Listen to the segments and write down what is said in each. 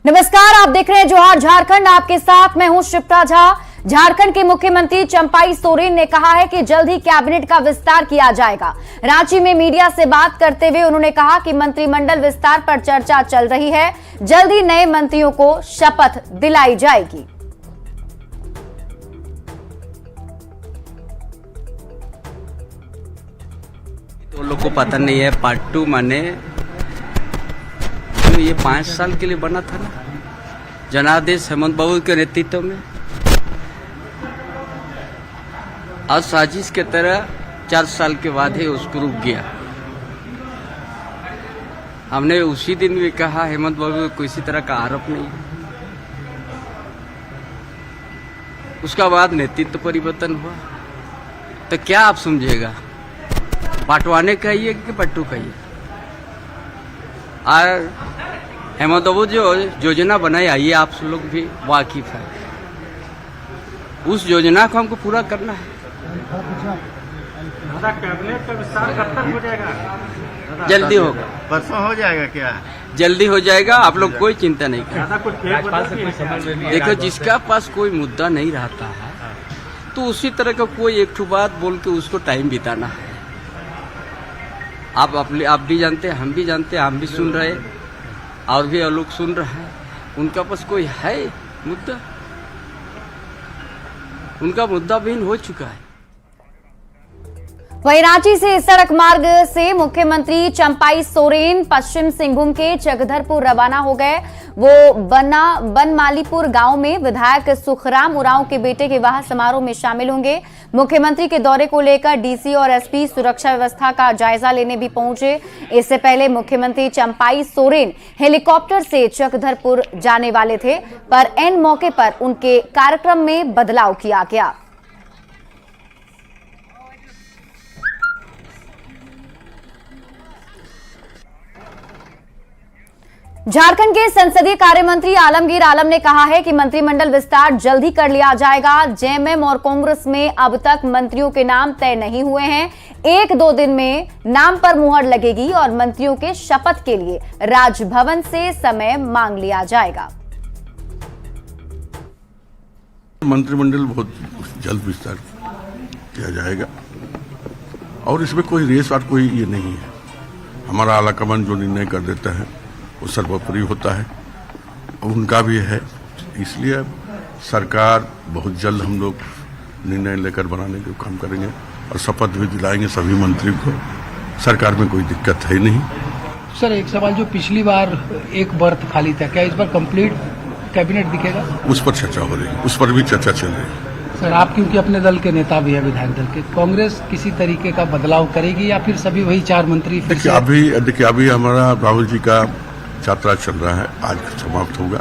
नमस्कार, आप देख रहे हैं जोहार झारखंड। आपके साथ मैं हूं शिप्रा झा। झारखंड के मुख्यमंत्री चंपाई सोरेन ने कहा है कि जल्द ही कैबिनेट का विस्तार किया जाएगा। रांची में मीडिया से बात करते हुए उन्होंने कहा कि मंत्रिमंडल विस्तार पर चर्चा चल रही है, जल्द ही नए मंत्रियों को शपथ दिलाई जाएगी। तो लोग को पता नहीं है पार्ट 2 माने तो ये 5 साल के लिए बना था ना, जनादेश हेमंत बाबू के नेतृत्व में। आज साजिश के तरह 4 साल के बाद ही उसको रुक गया। हमने उसी दिन भी कहा हेमंत बाबू को किसी तरह का आरोप नहीं है। उसका बाद नेतृत्व परिवर्तन हुआ, तो क्या आप समझेगा, बांटवाने का ही है कि पट्टू का ही है। और हेमंत बाबू जो योजना बनाई ये आप लोग भी वाकिफ है, उस योजना को हमको पूरा करना है। कैबिनेट का विस्तार कब तक हो जाएगा? जल्दी होगा, परसों हो जाएगा क्या? जल्दी हो जाएगा, आप लोग कोई चिंता नहीं करें। देखो, जिसका पास कोई मुद्दा नहीं रहता है तो उसी तरह का कोई एक ठो बात बोल के उसको टाइम बिताना है। आप भी जानते हैं, हम भी जानते हैं, हम भी सुन रहे हैं और भी लोग सुन रहे हैं। उनका पास कोई है मुद्दा, उनका मुद्दा विहीन हो चुका है। वहीं रांची से सड़क मार्ग से मुख्यमंत्री चंपाई सोरेन पश्चिम सिंहभूम के चकधरपुर रवाना हो गए। वो बनमालीपुर गांव में विधायक सुखराम उरांव के बेटे के विवाह समारोह में शामिल होंगे। मुख्यमंत्री के दौरे को लेकर डीसी और एसपी सुरक्षा व्यवस्था का जायजा लेने भी पहुंचे। इससे पहले मुख्यमंत्री चंपाई सोरेन हेलीकॉप्टर से चकधरपुर जाने वाले थे, पर एन मौके पर उनके कार्यक्रम में बदलाव किया गया। झारखंड के संसदीय कार्य मंत्री आलमगीर आलम ने कहा है कि मंत्रिमंडल विस्तार जल्द ही कर लिया जाएगा। जेएमएम और कांग्रेस में अब तक मंत्रियों के नाम तय नहीं हुए हैं। 1-2 दिन में नाम पर मुहर लगेगी और मंत्रियों के शपथ के लिए राजभवन से समय मांग लिया जाएगा। मंत्रिमंडल बहुत जल्द विस्तार किया जाएगा और इसमें कोई रेस और कोई ये नहीं है। हमारा आलाकमान जो निर्णय कर देता है वो सर्वोपरि होता है, उनका भी है। इसलिए सरकार बहुत जल्द हम लोग निर्णय लेकर बनाने का काम करेंगे और शपथ भी दिलाएंगे सभी मंत्री को। सरकार में कोई दिक्कत है नहीं। सर, एक सवाल, जो पिछली बार एक बर्थ खाली था, क्या इस बार कंप्लीट कैबिनेट दिखेगा? उस पर चर्चा हो रही है, उस पर भी चर्चा चल रही है। सर, आप क्योंकि अपने दल के नेता भी है, विधायक दल के, कांग्रेस किसी तरीके का बदलाव करेगी या फिर सभी वही 4 मंत्री? देखिए अभी हमारा राहुल जी का यात्रा चल रहा है, आज समाप्त होगा।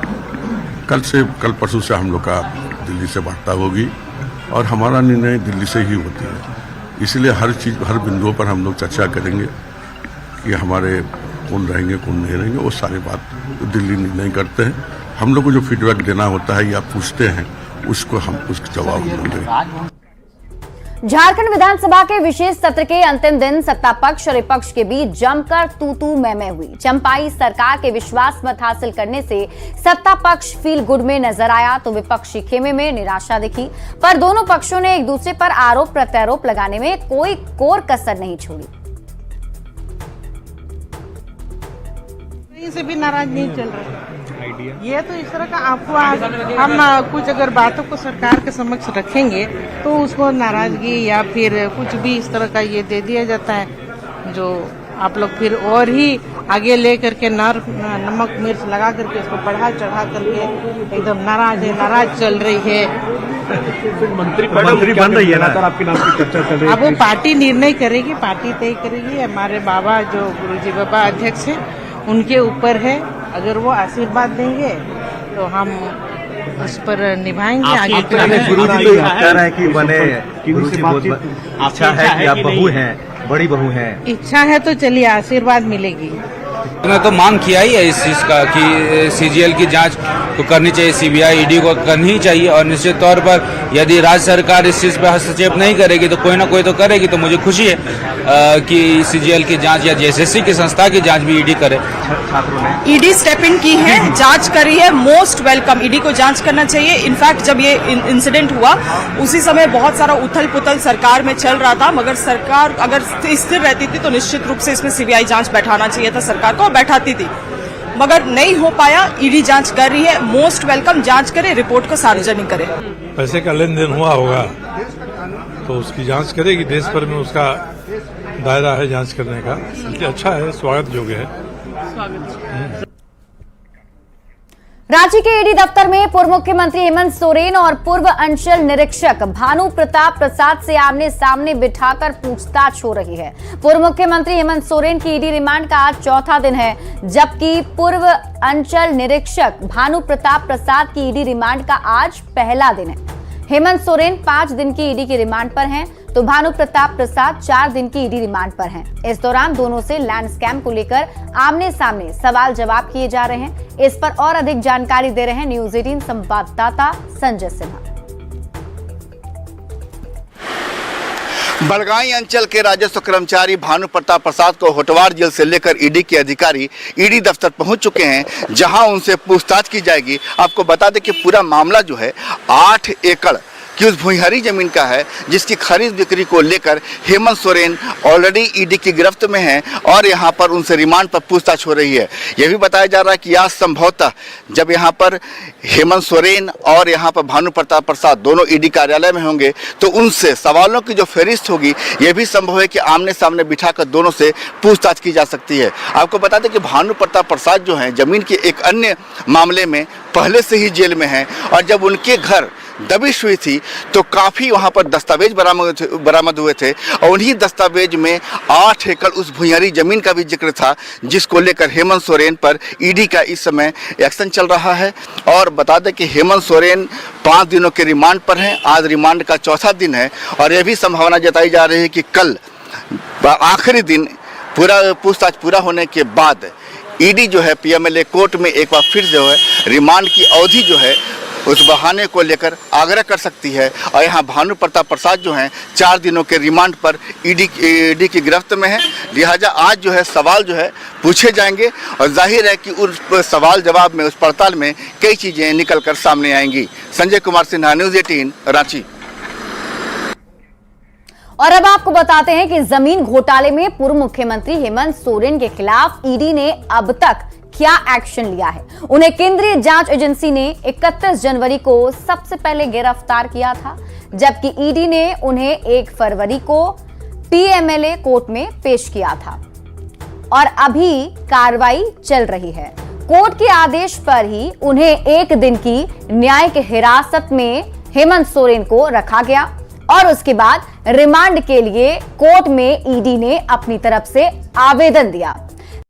कल परसों से हम लोग का दिल्ली से वार्ता होगी और हमारा निर्णय दिल्ली से ही होती है। इसलिए हर बिंदुओं पर हम लोग चर्चा करेंगे कि हमारे कौन रहेंगे कौन नहीं रहेंगे। वो सारी बात दिल्ली निर्णय करते हैं। हम लोग को जो फीडबैक देना होता है या पूछते हैं उसको हम उसका जवाब देंगे। झारखंड विधानसभा के विशेष सत्र के अंतिम दिन सत्ता पक्ष और विपक्ष के बीच जमकर तू मैं हुई। चंपाई सरकार के विश्वास मत हासिल करने से सत्ता पक्ष फील गुड में नजर आया तो विपक्षी खेमे में निराशा दिखी। पर दोनों पक्षों ने एक दूसरे पर आरोप प्रत्यारोप लगाने में कोई कोर कसर नहीं छोड़ी। से भी नाराज नहीं चल रहा। ये तो इस तरह का अफवाह, हम कुछ अगर बातों को सरकार के समक्ष रखेंगे तो उसको नाराजगी या फिर कुछ भी इस तरह का ये दे दिया जाता है, जो आप लोग फिर और ही आगे ले करके नमक मिर्च लगा करके इसको बढ़ा चढ़ा करके एकदम नाराज चल रही है। मंत्री बन रही है ना सर, आपके नाम की चर्चा चल रही है। अब वो पार्टी निर्णय करेगी, पार्टी तय करेगी। हमारे बाबा जो गुरुजी बाबा अध्यक्ष हैं उनके ऊपर है। अगर वो आशीर्वाद देंगे तो हम उस पर निभाएंगे। आगे गुरुजी तो कह रहे हैं कि बने, गुरुजी बहुत इच्छा है कि आप बहू हैं, बड़ी बहू हैं। इच्छा है तो चलिए, आशीर्वाद मिलेगी। मैं तो मांग किया ही है इस चीज का कि सीजीएल की जांच तो करनी चाहिए, सीबीआई ईडी को करनी ही चाहिए। और निश्चित तौर पर यदि राज्य सरकार इस चीज़ पर हस्तक्षेप नहीं करेगी तो कोई ना कोई तो करेगी। तो मुझे खुशी है कि सीजीएल की जांच या जेएसएससी की संस्था की जांच भी ईडी करे। ईडी स्टेप इन की है, जांच करी है, मोस्ट वेलकम। ईडी को जांच करना चाहिए। इनफैक्ट जब ये इंसिडेंट हुआ उसी समय बहुत सारा उथल पुथल सरकार में चल रहा था, मगर सरकार अगर स्थिर रहती थी तो निश्चित रूप से इसमें सीबीआई जांच बैठाना चाहिए था सरकार को, बैठाती थी, मगर नहीं हो पाया। ईडी जांच कर रही है, मोस्ट वेलकम। जांच करे, रिपोर्ट को सार्वजनिक करे। पैसे का लेन देन हुआ होगा तो उसकी जांच करेगी, देश भर में उसका दायरा है जांच करने का। अच्छा है, स्वागत योग्य है। रांची के ईडी दफ्तर में पूर्व मुख्यमंत्री हेमंत सोरेन और पूर्व अंचल निरीक्षक भानु प्रताप प्रसाद से आमने सामने बिठाकर पूछताछ हो रही है। पूर्व मुख्यमंत्री हेमंत सोरेन की ईडी रिमांड का आज चौथा दिन है, जबकि पूर्व अंचल निरीक्षक भानु प्रताप प्रसाद की ईडी रिमांड का आज पहला दिन है। हेमंत सोरेन 5 दिन की ईडी की रिमांड पर हैं, तो भानु प्रताप प्रसाद 4 दिन की ईडी रिमांड पर हैं। इस दौरान दोनों से लैंड स्कैम को लेकर आमने सामने सवाल जवाब किए जा रहे हैं। इस पर और अधिक जानकारी दे रहे हैं न्यूज 18 संवाददाता संजय सिन्हा। बड़गाई अंचल के राजस्व कर्मचारी भानु प्रताप प्रसाद को होटवार जेल से लेकर ईडी के अधिकारी ईडी दफ्तर पहुंच चुके हैं, जहां उनसे पूछताछ की जाएगी। आपको बता दें कि पूरा मामला जो है 8 एकड़ की उस भूइंहरी जमीन का है, जिसकी खरीद बिक्री को लेकर हेमंत सोरेन ऑलरेडी ईडी की गिरफ्त में हैं और यहां पर उनसे रिमांड पर पूछताछ हो रही है। यह भी बताया जा रहा है कि आज संभवतः जब यहां पर हेमंत सोरेन और यहां पर भानु प्रताप प्रसाद दोनों ईडी कार्यालय में होंगे तो उनसे सवालों की जो फहरिस्त होगी यह भी संभव है कि आमने सामने बिठाकर दोनों से पूछताछ की जा सकती है। आपको बता दें कि भानु प्रताप प्रसाद जो हैं जमीन के एक अन्य मामले में पहले से ही जेल में हैं, और जब उनके घर दबिश हुई थी तो काफ़ी वहाँ पर दस्तावेज बरामद हुए थे, और उन्हीं दस्तावेज में 8 एकड़ उस भूइंहरी जमीन का भी जिक्र था, जिसको लेकर हेमंत सोरेन पर ईडी का इस समय एक्शन चल रहा है। और बता दें कि हेमंत सोरेन 5 दिनों के रिमांड पर हैं, आज रिमांड का चौथा दिन है, और यह भी संभावना जताई जा रही है कि कल आखिरी दिन पूरा पूछताछ पूरा होने के बाद ईडी जो है पीएमएलए कोर्ट में एक बार फिर जो है रिमांड की अवधि जो है उस बहाने को लेकर आग्रह कर सकती है। और यहाँ भानु प्रताप प्रसाद जो हैं 4 दिनों के रिमांड पर ईडी की गिरफ्त में है, लिहाजा आज जो है सवाल जो है पूछे जाएंगे, और जाहिर है कि उस सवाल जवाब में, उस पड़ताल में कई चीज़ें निकल कर सामने आएंगी। संजय कुमार सिन्हा, न्यूज़ 18 रांची। और अब आपको बताते हैं कि जमीन घोटाले में पूर्व मुख्यमंत्री हेमंत सोरेन के खिलाफ ईडी ने अब तक क्या एक्शन लिया है। उन्हें केंद्रीय जांच एजेंसी ने 31 जनवरी को सबसे पहले गिरफ्तार किया था, जबकि ईडी ने उन्हें 1 फरवरी को पीएमएलए कोर्ट में पेश किया था, और अभी कार्रवाई चल रही है। कोर्ट के आदेश पर ही उन्हें 1 दिन की न्यायिक हिरासत में हेमंत सोरेन को रखा गया, और उसके बाद रिमांड के लिए कोर्ट में ईडी ने अपनी तरफ से आवेदन दिया।